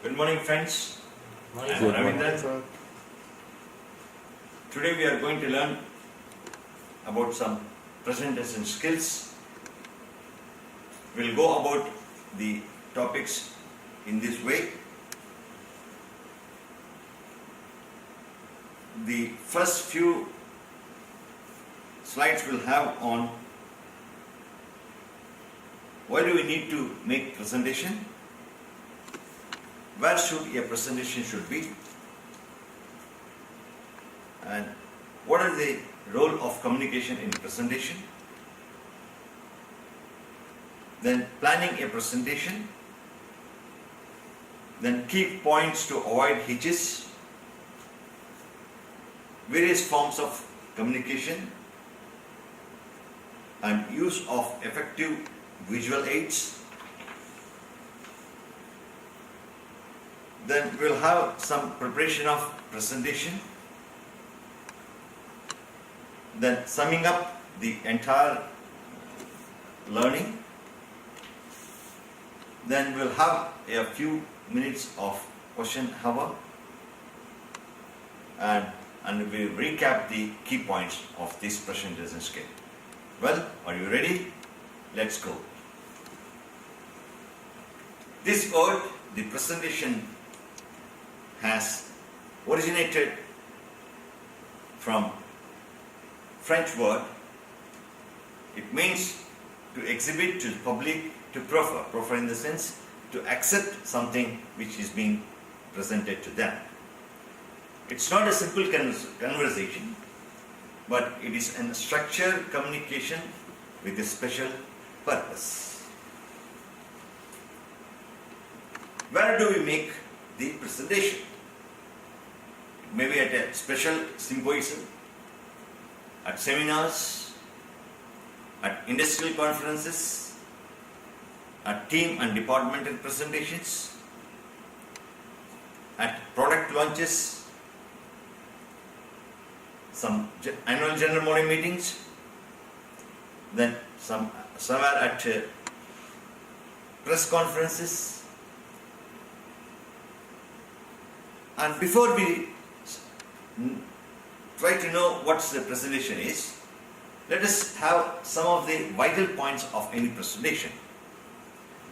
Good morning, friends. Morning, I am sir. Ravindran. Today we are going to learn about some presentation skills. We'll go about the topics in this way. The first few slides will have on why do we need to make presentation, where should a presentation should be, and what is the role of communication in presentation, then planning a presentation, then key points to avoid hitches, various forms of communication and use of effective visual aids. Then we'll have some preparation of presentation, then summing up the entire learning. Then we'll have a few minutes of question hour and we'll recap the key points of this presentation skill. Well, are you ready? Let's go. This word, the presentation, has originated from French word. It means to exhibit to the public, to proffer in the sense to accept something which is being presented to them. It's not a simple conversation, but it is a structured communication with a special purpose. Where do we make the presentation? Maybe at a special symposium, at seminars, at industrial conferences, at team and departmental presentations, at product launches, some annual general morning meetings, then somewhere at press conferences. And before we try to know what the presentation is, let us have some of the vital points of any presentation.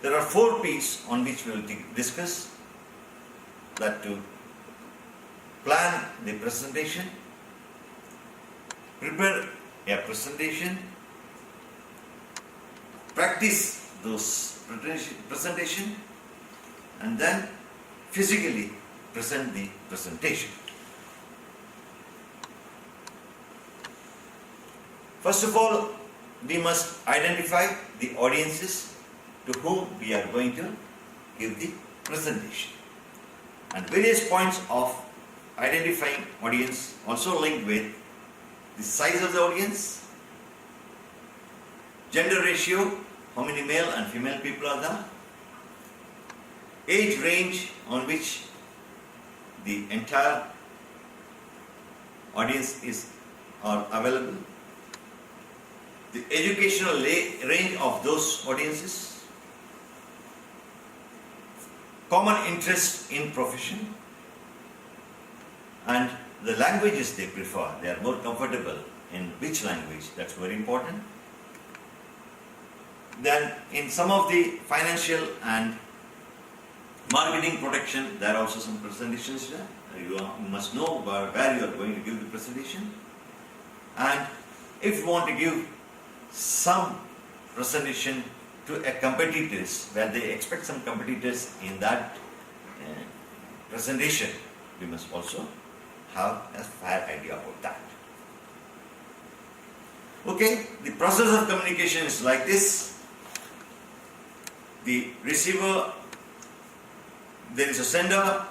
There are 4 P's on which we will discuss. That to plan the presentation, prepare a presentation, practice those presentation, and then physically present the presentation. First of all, we must identify the audiences to whom we are going to give the presentation. And various points of identifying audience also linked with the size of the audience, gender ratio, how many male and female people are there, age range on which the entire audience are available, the educational range of those audiences, common interest in profession, and the languages they prefer. They are more comfortable in which language, that's very important. Then in some of the financial and marketing protection, there are also some presentations there. You must know where you are going to give the presentation. And if you want to give some presentation to a competitors, where they expect some competitors in that presentation, we must also have a fair idea about that. Okay, the process of communication is like this. The receiver, there is a sender,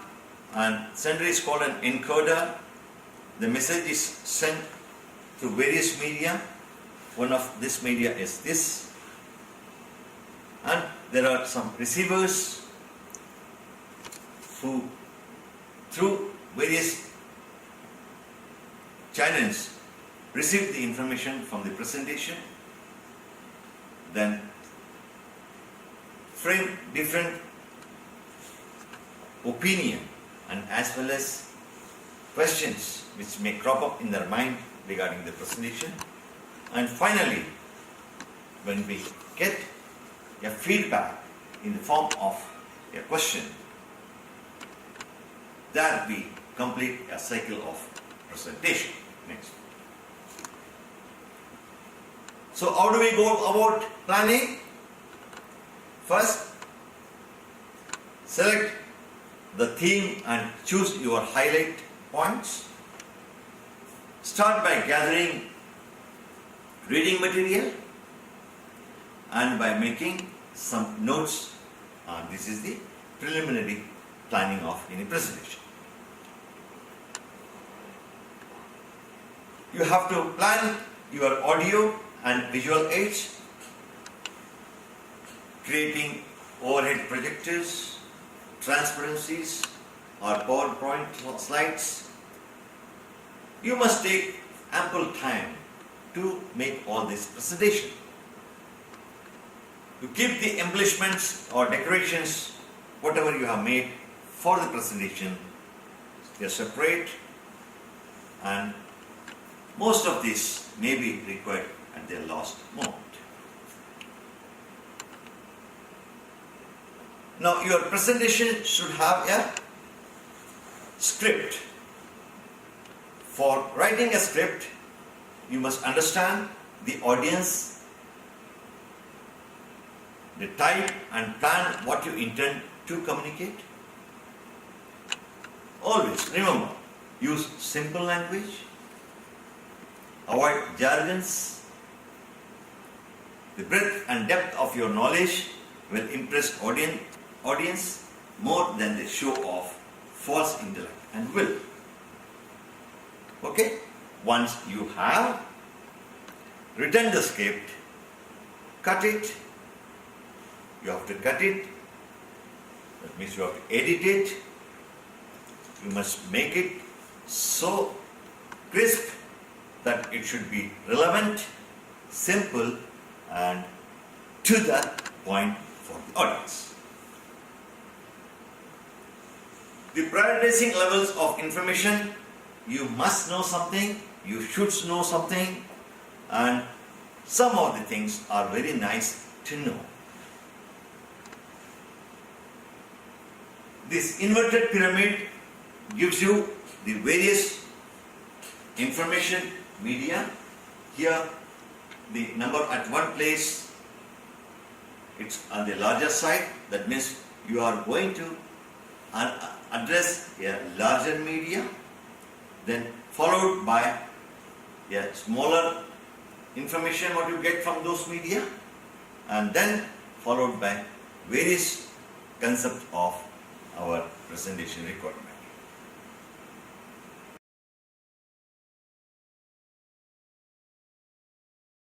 and sender is called an encoder. The message is sent through various media. One of this media is this. And there are some receivers who, through various channels, receive the information from the presentation, then frame different opinion and as well as questions which may crop up in their mind regarding the presentation. And finally, when we get a feedback in the form of a question, that we complete a cycle of presentation. Next. So how do we go about planning? First, select the theme and choose your highlight points. Start by gathering reading material and by making some notes. This is the preliminary planning of any presentation. You have to plan your audio and visual aids, creating overhead projectors, transparencies or PowerPoint slides. You must take ample time to make all this presentation. You keep the embellishments or decorations, whatever you have made for the presentation, they are separate, and most of this may be required at their last moment. Now your presentation should have a script. For writing a script, you must understand the audience, the type, and plan what you intend to communicate. Always remember, use simple language, avoid jargons. The breadth and depth of your knowledge will impress audience more than the show of false intellect and will. Okay? Once you have written the script, cut it. You have to cut it. That means you have to edit it. You must make it so crisp that it should be relevant, simple, and to the point for the audience. The prioritizing levels of information: you must know something, you should know something, and some of the things are very nice to know. This inverted pyramid gives you the various information media. Here the number at one place, it's on the larger side. That means you are going to address a larger media, then followed by a smaller information what you get from those media, and then followed by various concepts of our presentation requirement.